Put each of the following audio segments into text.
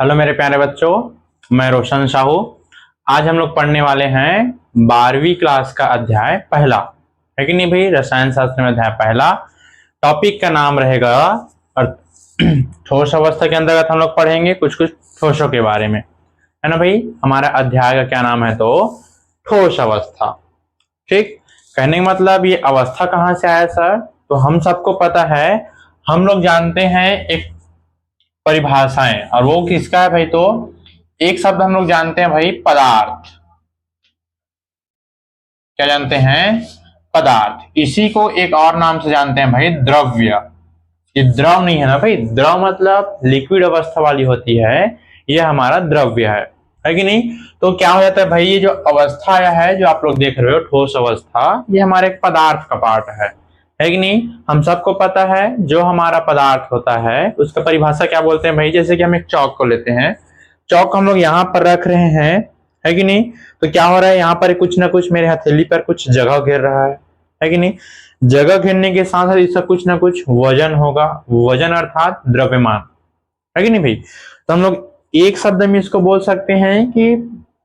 Hello मेरे प्यारे बच्चों, मैं रोशन साहू। आज हम लोग पढ़ने वाले हैं 12वीं क्लास का अध्याय पहला, है कि नहीं भाई? रसायन शास्त्र में अध्याय पहला। टॉपिक का नाम रहेगा और ठोस अवस्था के अंतर्गत हम लोग पढ़ेंगे कुछ कुछ ठोसों के बारे में, है ना भाई? हमारा अध्याय का क्या नाम है? तो ठोस अवस्था। ठीक, कहने का मतलब ये अवस्था कहाँ से आया सर? तो हम सबको पता है, हम लोग जानते हैं एक परिभाषाएं, और वो किसका है भाई? तो एक शब्द हम लोग जानते हैं भाई, पदार्थ। क्या जानते हैं? पदार्थ। इसी को एक और नाम से जानते हैं भाई, द्रव्य। ये द्रव नहीं है ना भाई, द्रव मतलब लिक्विड अवस्था वाली होती है, ये हमारा द्रव्य है कि नहीं? तो क्या हो जाता है भाई, ये जो अवस्था आया है, जो आप लोग देख रहे हो ठोस अवस्था, ये हमारे एक पदार्थ का पार्ट है कि नहीं? हम सबको पता है जो हमारा पदार्थ होता है उसका परिभाषा क्या बोलते हैं भाई? जैसे कि हम एक चौक को लेते हैं, चौक हम लोग यहाँ पर रख रहे हैं, है कि नहीं? तो क्या हो रहा है, यहाँ पर कुछ ना कुछ मेरे हथेली पर कुछ जगह घेर रहा है कि नहीं? जगह घेरने के साथ साथ इसका कुछ ना कुछ वजन होगा, वजन अर्थात द्रव्यमान, है कि नहीं भाई? तो हम लोग एक शब्द में इसको बोल सकते हैं कि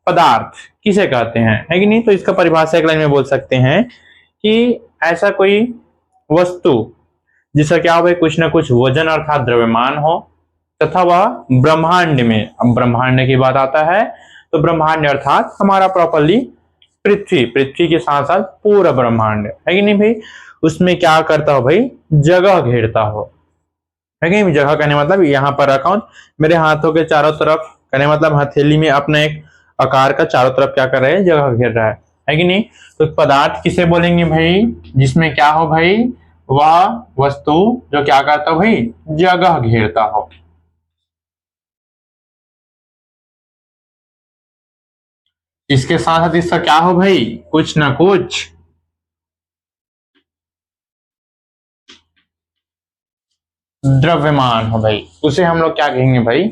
पदार्थ किसे कहते हैं, है कि नहीं? तो इसका परिभाषा एक लाइन में बोल सकते हैं कि ऐसा कोई वस्तु जिसका क्या हो भाई, कुछ ना कुछ वजन अर्थात द्रव्यमान हो, तथा वह ब्रह्मांड में, अब ब्रह्मांड की बात आता है तो ब्रह्मांड अर्थात हमारा प्रॉपरली पृथ्वी, पृथ्वी के साथ साथ पूरा ब्रह्मांड, है कि नहीं भाई? उसमें क्या करता हो भाई, जगह घेरता हो, है कि नहीं? जगह कहने मतलब यहाँ पर रखा हूं मेरे हाथों के चारों तरफ, कहने मतलब हथेली में अपने एक आकार का चारों तरफ क्या कर रहे हैं, जगह घेर रहा है कि नहीं? तो पदार्थ किसे बोलेंगे भाई? जिसमें क्या हो भाई, वह वस्तु जो क्या करता हो भाई, जगह घेरता हो। इसके साथ साथ इसका क्या हो भाई, कुछ ना कुछ द्रव्यमान हो भाई, उसे हम लोग क्या कहेंगे भाई?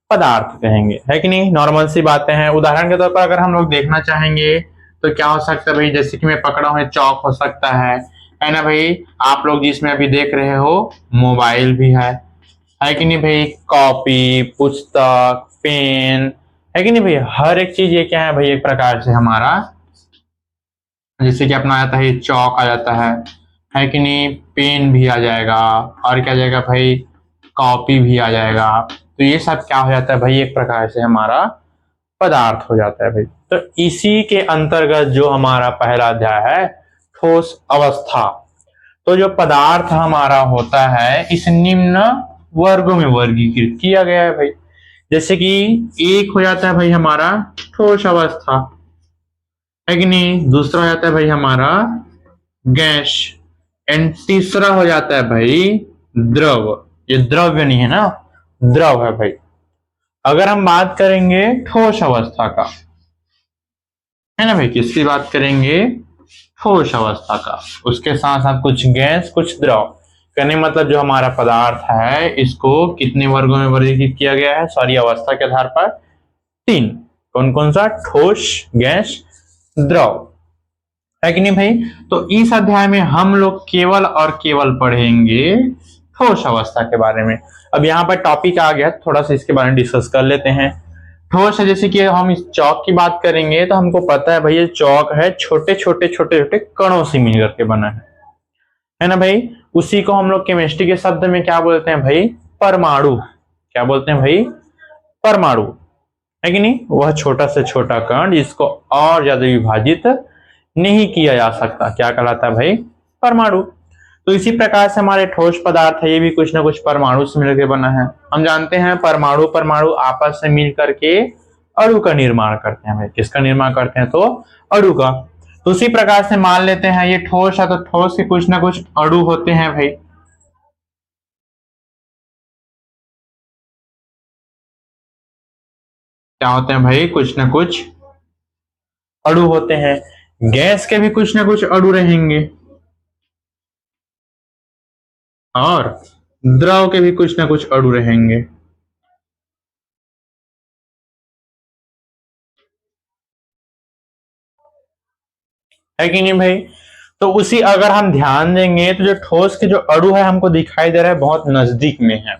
पदार्थ कहेंगे, है कि नहीं? नॉर्मल सी बातें हैं। उदाहरण के तौर पर अगर हम लोग देखना चाहेंगे तो क्या हो सकता है भाई, जैसे कि मैं पकड़ा हूं, चौक हो सकता है ना भाई? आप लोग जिसमें अभी देख रहे हो मोबाइल भी है कि नहीं भाई? कॉपी, पुस्तक, पेन, है कि नहीं भाई? हर एक चीज ये क्या है भाई, एक प्रकार से हमारा, जैसे कि अपना आ जाता है चौक आ जाता है कि नहीं? पेन भी आ जाएगा, और क्या आ जाएगा भाई, कॉपी भी आ जाएगा। तो ये सब क्या हो जाता है भाई, एक प्रकार से हमारा पदार्थ हो जाता है भाई। तो इसी के अंतर्गत जो हमारा पहला अध्याय है, ठोस अवस्था। तो जो पदार्थ हमारा होता है इस निम्न वर्गों में वर्गीकृत किया गया है भाई। जैसे कि एक हो जाता है भाई हमारा ठोस अवस्था, है कि नहीं? दूसरा हो जाता है भाई हमारा गैस, एंड तीसरा हो जाता है भाई द्रव। ये द्रव्य नहीं है ना, द्रव है भाई। अगर हम बात करेंगे ठोस अवस्था का, है ना भाई? किसकी बात करेंगे? ठोस अवस्था का। उसके साथ साथ कुछ गैस कुछ द्रव, कहने मतलब जो हमारा पदार्थ है इसको कितने वर्गों में वर्गीकृत किया गया है सारी अवस्था के आधार पर? तीन। कौन कौन सा? ठोस, गैस, द्रव, है कि नहीं भाई? तो इस अध्याय में हम लोग केवल और केवल पढ़ेंगे ठोस अवस्था के बारे में। अब यहाँ पर टॉपिक आ गया, थोड़ा सा इसके बारे में डिस्कस कर लेते हैं। ठोस है, जैसे कि हम इस चौक की बात करेंगे तो हमको पता है भाई ये चौक है छोटे छोटे छोटे छोटे कणों से मिल करके बना है ना भाई? उसी को हम लोग केमिस्ट्री के शब्द में क्या बोलते हैं भाई? परमाणु। क्या बोलते हैं भाई? परमाणु, है कि नहीं? वह छोटा से छोटा कण जिसको और ज्यादा विभाजित नहीं किया जा सकता, क्या कहलाता है भाई? परमाणु। तो इसी प्रकार से हमारे ठोस पदार्थ है, ये भी कुछ ना कुछ परमाणु से मिलकर बना है। हम जानते हैं परमाणु परमाणु आपस में मिल करके अणु का निर्माण करते हैं भाई। किसका निर्माण करते हैं? तो अणु का। तो उसी प्रकार से मान लेते हैं ये ठोस है, तो ठोस के कुछ ना कुछ अणु होते हैं भाई। क्या होते हैं भाई? कुछ ना कुछ अणु होते हैं। गैस के भी कुछ ना कुछ अणु रहेंगे, और द्रव के भी कुछ ना कुछ अणु रहेंगे, है कि नहीं भाई? तो उसी अगर हम ध्यान देंगे तो जो ठोस के जो अणु है हमको दिखाई दे रहा है बहुत नजदीक में है,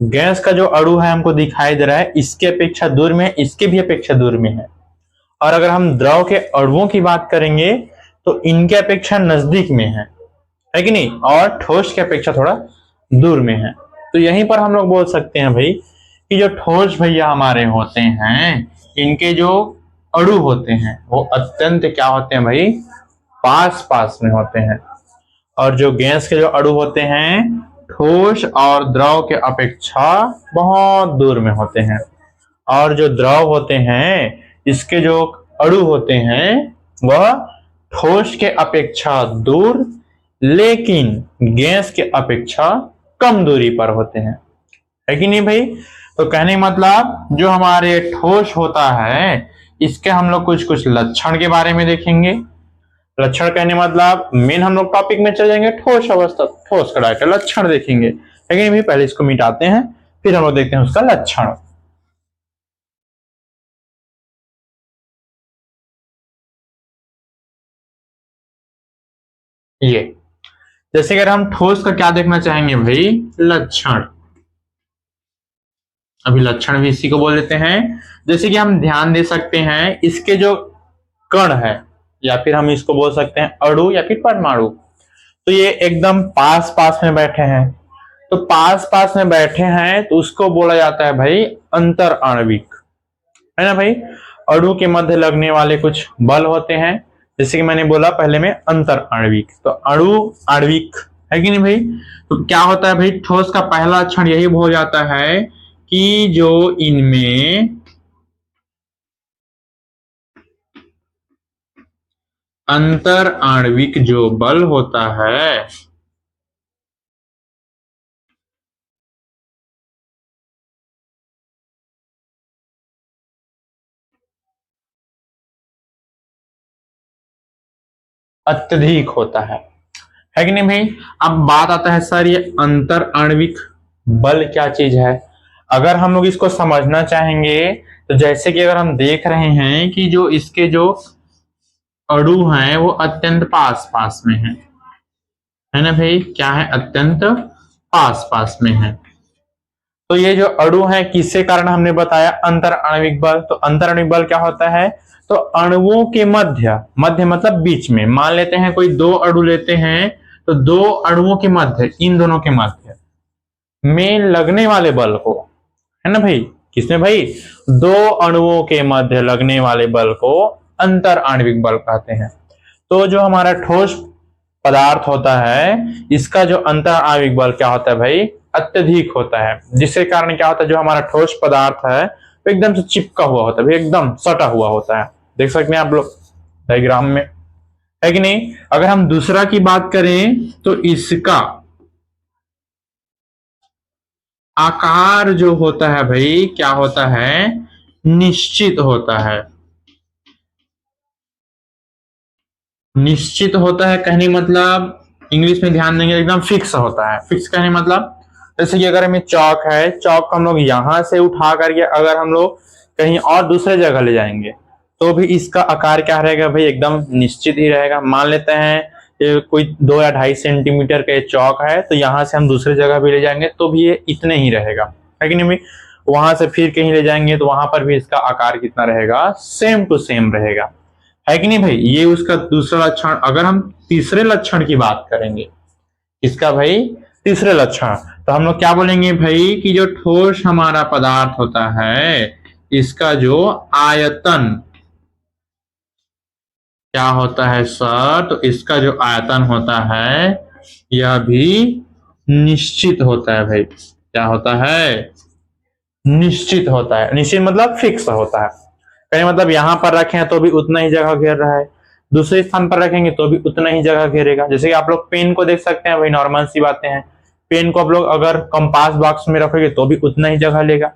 गैस का जो अणु है हमको दिखाई दे रहा है इसके अपेक्षा दूर में है, इसके भी अपेक्षा दूर में है। और अगर हम द्रव के अणुओं की बात करेंगे तो इनके अपेक्षा नजदीक में है कि नहीं, और ठोस के अपेक्षा थोड़ा दूर में है। तो यहीं पर हम लोग बोल सकते हैं भाई कि जो ठोस भैया हमारे होते हैं इनके जो अणु होते हैं वो अत्यंत क्या होते हैं भाई, पास पास में होते हैं। और जो गैस के जो अणु होते हैं ठोस और द्रव के अपेक्षा बहुत दूर में होते हैं। और जो द्रव होते हैं इसके जो अणु होते हैं वह ठोस के अपेक्षा दूर लेकिन गैस के अपेक्षा कम दूरी पर होते हैं, है कि नहीं भाई। तो कहने का मतलब जो हमारे ठोस होता है इसके हम लोग कुछ कुछ लक्षण के बारे में देखेंगे। लक्षण कहने मतलब मेन हम लोग टॉपिक में चले जाएंगे ठोस अवस्था, ठोस का डायरेक्ट लक्षण देखेंगे, है कि नहीं भाई। पहले इसको मिटाते हैं फिर हम लोग देखते हैं उसका लक्षण। ये जैसे अगर हम ठोस का क्या देखना चाहेंगे भाई, लक्षण। अभी लक्षण भी इसी को बोल देते हैं। जैसे कि हम ध्यान दे सकते हैं इसके जो कण है या फिर हम इसको बोल सकते हैं अणु या फिर परमाणु, तो ये एकदम पास पास में बैठे हैं। तो पास पास में बैठे हैं तो उसको बोला जाता है भाई अंतर आणविक, है ना भाई। अणु के मध्य लगने वाले कुछ बल होते हैं, जैसे कि मैंने बोला पहले में अंतर आणविक, तो अणु आणविक, है कि नहीं भाई। तो क्या होता है भाई, ठोस का पहला लक्षण यही हो जाता है कि जो इनमें अंतर आणविक जो बल होता है अत्यधिक होता है कि नहीं भाई। अब बात आता है सर ये अंतर आणविक बल क्या चीज है। अगर हम लोग इसको समझना चाहेंगे तो जैसे कि अगर हम देख रहे हैं कि जो इसके जो अणु हैं वो अत्यंत पास पास में है ना भाई, क्या है, अत्यंत पास पास में है। तो ये जो अणु है किसके कारण हमने बताया, अंतर आणविक बल। तो अंतर आणविक बल क्या होता है, तो अणुओं के मध्य, मध्य मतलब बीच में, मान लेते हैं कोई दो अणु लेते हैं तो दो अणुओं के मध्य, इन दोनों के मध्य में लगने वाले बल को, है ना भाई, किसमें भाई, दो अणुओं के मध्य लगने वाले बल को अंतर आणविक बल कहते हैं। तो जो हमारा ठोस पदार्थ होता है इसका जो अंतर आणविक बल क्या होता है भाई, अत्यधिक होता है। जिसके कारण क्या होता है, जो हमारा ठोस पदार्थ है वो एकदम से चिपका हुआ होता है, एकदम सटा हुआ होता है। देख सकते हैं आप लोग डायग्राम में, है कि नहीं। अगर हम दूसरा की बात करें तो इसका आकार जो होता है भाई क्या होता है, निश्चित होता है। निश्चित होता है कहने मतलब इंग्लिश में ध्यान देंगे एकदम फिक्स होता है। फिक्स कहने मतलब जैसे कि अगर हमें चौक है, चौक हम लोग यहां से उठा करके अगर हम लोग कहीं और दूसरे जगह ले जाएंगे तो भी इसका आकार क्या रहेगा भाई, एकदम निश्चित ही रहेगा। मान लेते हैं ये कोई 2 या 2.5 सेंटीमीटर का चौक है तो यहां से हम दूसरे जगह भी ले जाएंगे तो भी ये इतने ही रहेगा, है कि नहीं भाई। वहां से फिर कहीं ले जाएंगे तो वहां पर भी इसका आकार कितना रहेगा, सेम टू सेम रहेगा, है कि नहीं भाई। ये उसका दूसरा लक्षण। अगर हम तीसरे लक्षण की बात करेंगे, इसका भाई तीसरे लक्षण, तो हम लोग क्या बोलेंगे भाई कि जो ठोस हमारा पदार्थ होता है इसका जो आयतन क्या होता है सर, तो इसका जो आयतन होता है यह भी निश्चित होता है भाई। क्या होता है, निश्चित होता है। निश्चित मतलब फिक्स होता है, कहीं मतलब यहां पर रखें तो भी उतना ही जगह घेर रहा है, दूसरे स्थान पर रखेंगे तो भी उतना ही जगह घेरेगा। जैसे कि आप लोग पेन को देख सकते हैं भाई, नॉर्मल सी बातें हैं। पेन को आप लोग अगर कंपास बॉक्स में रखोगे तो भी उतना ही जगह लेगा,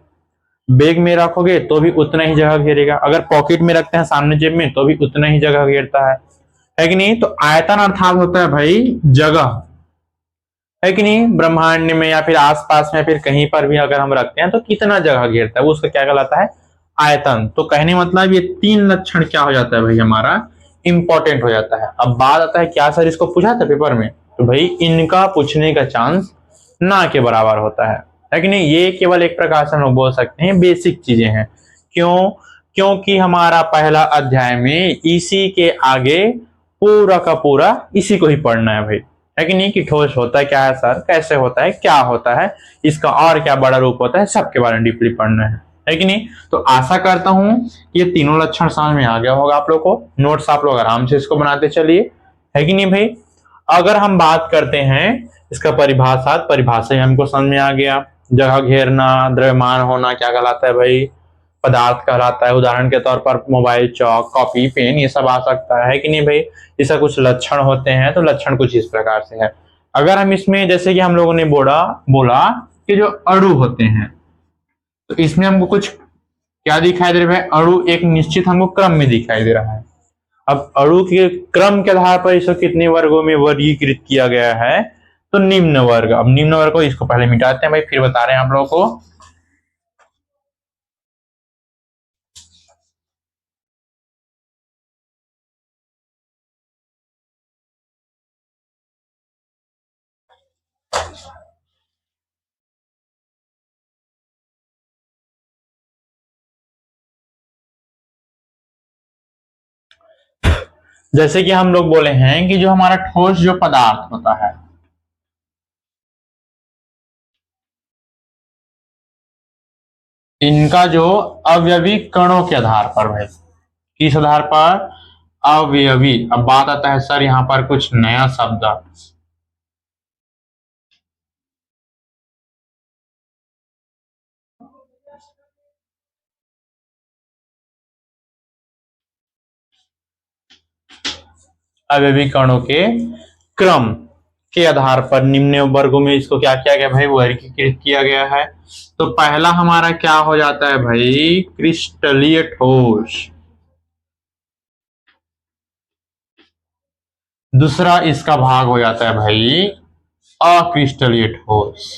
बैग में रखोगे तो भी उतना ही जगह घेरेगा, अगर पॉकेट में रखते हैं सामने जेब में तो भी उतना ही जगह घेरता है कि नहीं। तो आयतन अर्थात होता है भाई जगह, है कि नहीं। ब्रह्मांड में या फिर आसपास में फिर कहीं पर भी अगर हम रखते हैं तो कितना जगह घेरता है वो उसका क्या कहलाता है, आयतन। तो कहने मतलब ये 3 लक्षण क्या हो जाता है भाई हमारा, इंपॉर्टेंट हो जाता है। अब बात आता है क्या सर इसको पूछा था पेपर में, तो भाई इनका पूछने का चांस ना के बराबर होता है। है कि नहीं। ये केवल एक प्रकार से हम लोग बोल सकते हैं बेसिक चीजें हैं। क्यों? क्योंकि हमारा पहला अध्याय में इसी के आगे पूरा का पूरा इसी को ही पढ़ना है भाई, है कि नहीं। कि ठोस होता है क्या है सर, कैसे होता है, क्या होता है, इसका और क्या बड़ा रूप होता है, सबके बारे में डीपली पढ़ना है कि नहीं। तो आशा करता हूं ये तीनों लक्षण समझ में आ गया होगा आप लोग को। नोट्स आप लोग आराम से इसको बनाते चलिए, है कि नहीं भाई। अगर हम बात करते हैं इसका परिभाषा ही हमको समझ में आ गया। जगह घेरना, द्रव्यमान होना क्या कहलाता है भाई, पदार्थ कहलाता है। उदाहरण के तौर पर मोबाइल, चौक, कॉपी, पेन, ये सब आ सकता है कि नहीं भाई। इसका कुछ लक्षण होते हैं, तो लक्षण कुछ इस प्रकार से है। अगर हम इसमें जैसे कि हम लोगों ने बोला कि जो अणु होते हैं, तो इसमें हमको कुछ क्या दिखाई दे रहा है, अणु एक निश्चित हमको क्रम में दिखाई दे रहा है। अब अणु के क्रम के आधार पर इसको कितने वर्गों में वर्गीकृत किया गया है, तो निम्न वर्ग। अब निम्न वर्ग को इसको पहले मिटाते हैं भाई, फिर बता रहे हैं आप लोगों को। जैसे कि हम लोग बोले हैं कि जो हमारा ठोस जो पदार्थ होता है, इनका जो अवयवी कणों के आधार पर भाई, किस आधार पर, अवयवी। अब बात आता है सर यहाँ पर कुछ नया शब्द, अवयवी कणों के क्रम के आधार पर निम्न वर्गों में इसको क्या किया गया भाई, वर्गीकृत किया गया है। तो पहला हमारा क्या हो जाता है भाई, क्रिस्टलीय ठोस। दूसरा इसका भाग हो जाता है भाई अक्रिस्टलीय ठोस,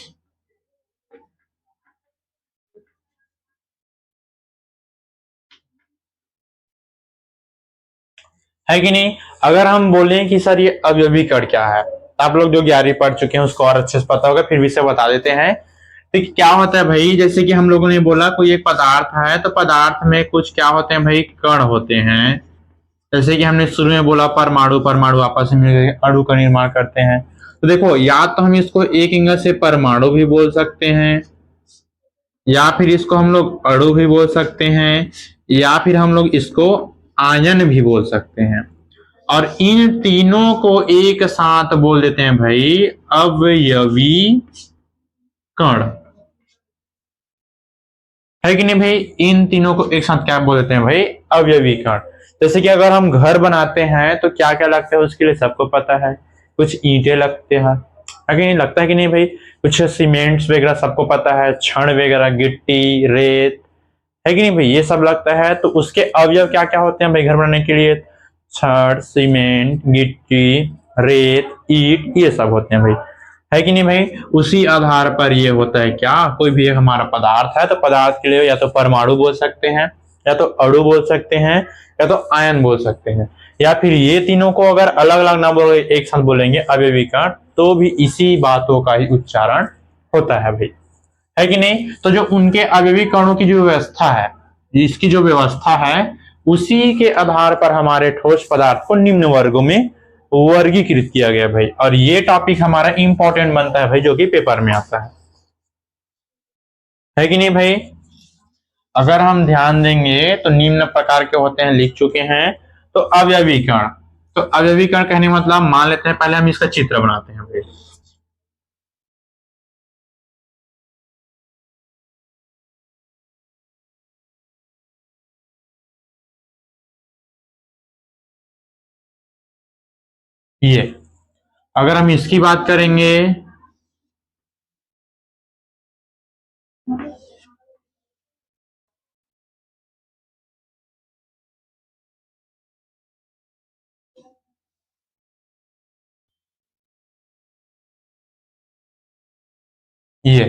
है कि नहीं। अगर हम बोलें कि सर ये अवयवी कण क्या है, आप लोग जो 11वीं पढ़ चुके हैं उसको और अच्छे से पता होगा, फिर भी से बता देते हैं। तो क्या होता है भाई, जैसे कि हम लोगों ने बोला कोई एक पदार्थ है, तो पदार्थ में कुछ क्या होते हैं भाई, कण होते हैं। जैसे कि हमने शुरू में बोला परमाणु परमाणु आपस में मिलकर अणु का निर्माण करते हैं। तो देखो, या तो हम इसको एक एंगल से परमाणु भी बोल सकते हैं, या फिर इसको हम लोग अणु भी बोल सकते हैं, या फिर हम लोग इसको आयन भी बोल सकते हैं। और इन तीनों को एक साथ बोल देते हैं भाई अवयवी कण, है कि नहीं भाई। इन तीनों को एक साथ क्या बोल देते हैं भाई, अवयवी कण। जैसे कि अगर हम घर बनाते हैं तो क्या क्या लगता है उसके लिए सबको पता है, कुछ ईंटें लगते हैं, है कि नहीं, लगता है कि नहीं भाई। कुछ सीमेंट्स वगैरह सबको पता है, छड़ वगैरह, गिट्टी, रेत, है कि नहीं भाई, ये सब लगता है। तो उसके अवयव क्या क्या होते हैं भाई घर बनाने के लिए, छड़, सीमेंट, गिट्टी, रेत, ईट, ये सब होते हैं भाई, है कि नहीं भाई। उसी आधार पर ये होता है क्या, कोई भी एक हमारा पदार्थ है, तो पदार्थ के लिए या तो परमाणु बोल सकते हैं, या तो अणु बोल सकते हैं, या तो आयन बोल सकते हैं, या फिर ये तीनों को अगर अलग अलग ना बोले एक साथ बोलेंगे अवयवी कण, तो भी इसी बातों का ही उच्चारण होता है भाई, है कि नहीं। तो जो उनके अवयवी कणों की जो व्यवस्था है, इसकी जो व्यवस्था है, उसी के आधार पर हमारे ठोस पदार्थ को निम्न वर्गों में वर्गीकृत किया गया भाई। और ये टॉपिक हमारा इंपॉर्टेंट बनता है भाई, जो कि पेपर में आता है कि नहीं भाई। अगर हम ध्यान देंगे तो निम्न प्रकार के होते हैं, लिख चुके हैं। तो अवयवी कण, तो अवयवी कण कहने मतलब मान लेते हैं, पहले हम इसका चित्र बनाते हैं भाई। ये अगर हम इसकी बात करेंगे, ये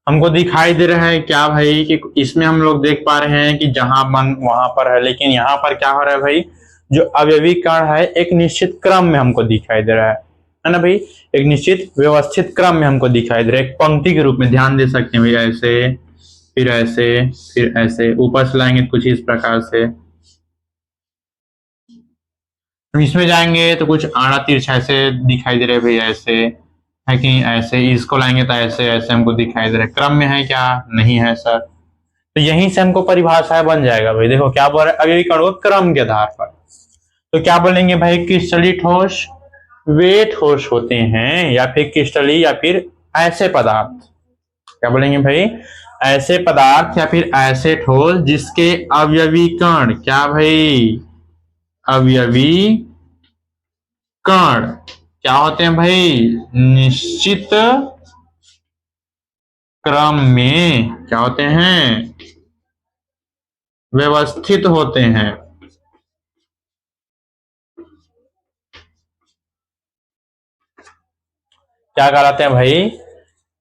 हमको दिखाई दे रहा है क्या भाई, कि इसमें हम लोग देख पा रहे हैं कि जहां मन वहां पर है, लेकिन यहाँ पर क्या हो रहा है भाई, जो अवयवी कण है एक निश्चित क्रम में हमको दिखाई दे रहा है। है ना भाई। एक निश्चित व्यवस्थित क्रम में हमको दिखाई दे रहा है, एक पंक्ति के रूप में ध्यान दे सकते हैं भाई, ऐसे फिर ऐसे फिर ऐसे, ऊपर से लाएंगे कुछ इस प्रकार से, इसमें जाएंगे तो कुछ आड़ा तिरछा ऐसे दिखाई दे रहे भाई, ऐसे है कि नहीं, ऐसे इसको लाएंगे तो ऐसे ऐसे हमको दिखाई दे रहा है। क्रम में है क्या? नहीं है सर। तो यहीं से हमको परिभाषा बन जाएगा भाई। देखो क्या बोल रहा है, अगली कण क्रम के आधार पर। तो क्या बोलेंगे भाई, क्रिस्टलीय ठोस वे ठोस होते हैं, या फिर क्रिस्टलीय, या फिर ऐसे पदार्थ। क्या बोलेंगे भाई, ऐसे पदार्थ या फिर ऐसे ठोस जिसके अवयवी कण, क्या भाई, अवयवी कण क्या होते हैं भाई, निश्चित क्रम में क्या होते हैं, व्यवस्थित होते हैं। क्या कहलाते हैं भाई,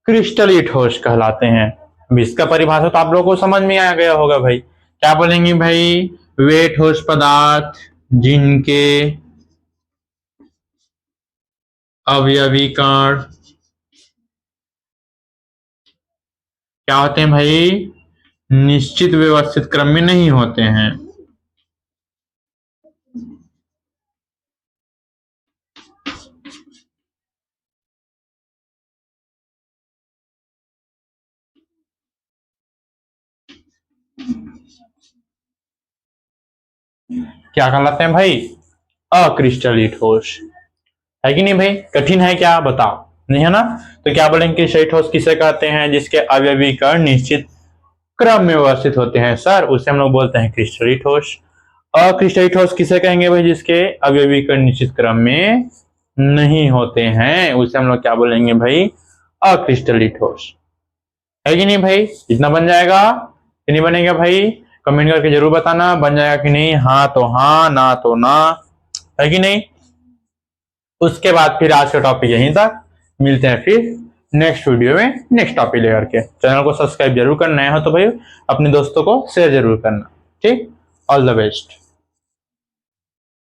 क्रिस्टलीय ठोस कहलाते हैं। अब इसका परिभाषा तो आप लोगों को समझ में आ गया होगा भाई। क्या बोलेंगे भाई, वे ठोस पदार्थ जिनके अवयवी कण क्या होते हैं भाई, निश्चित व्यवस्थित क्रम में नहीं होते हैं। क्या कहलाते हैं भाई, अक्रिस्टलीय ठोस। है कि नहीं भाई, कठिन है क्या बताओ, नहीं है ना। तो क्या बोलेंगे, क्रिस्टलीय ठोस किसे कहते हैं, जिसके अवयवी कण निश्चित क्रम में व्यवस्थित होते हैं सर, उसे हम लोग बोलते हैं क्रिस्टलीय ठोस। अक्रिस्टलीय ठोस किसे कहेंगे भाई, जिसके अवयवी कण निश्चित क्रम में नहीं होते हैं, उसे हम लोग क्या बोलेंगे भाई, अक्रिस्टलीय ठोस। है कि नहीं भाई, इतना बन जाएगा कि नहीं बनेगा भाई, कमेंट करके जरूर बताना, बन जाएगा कि नहीं, हाँ तो हाँ, ना तो ना, है कि नहीं। उसके बाद फिर आज का टॉपिक यहीं तक, मिलते हैं फिर नेक्स्ट वीडियो में नेक्स्ट टॉपिक लेकर के। चैनल को सब्सक्राइब जरूर करना है तो भाई अपने दोस्तों को शेयर जरूर करना। ठीक, ऑल द बेस्ट।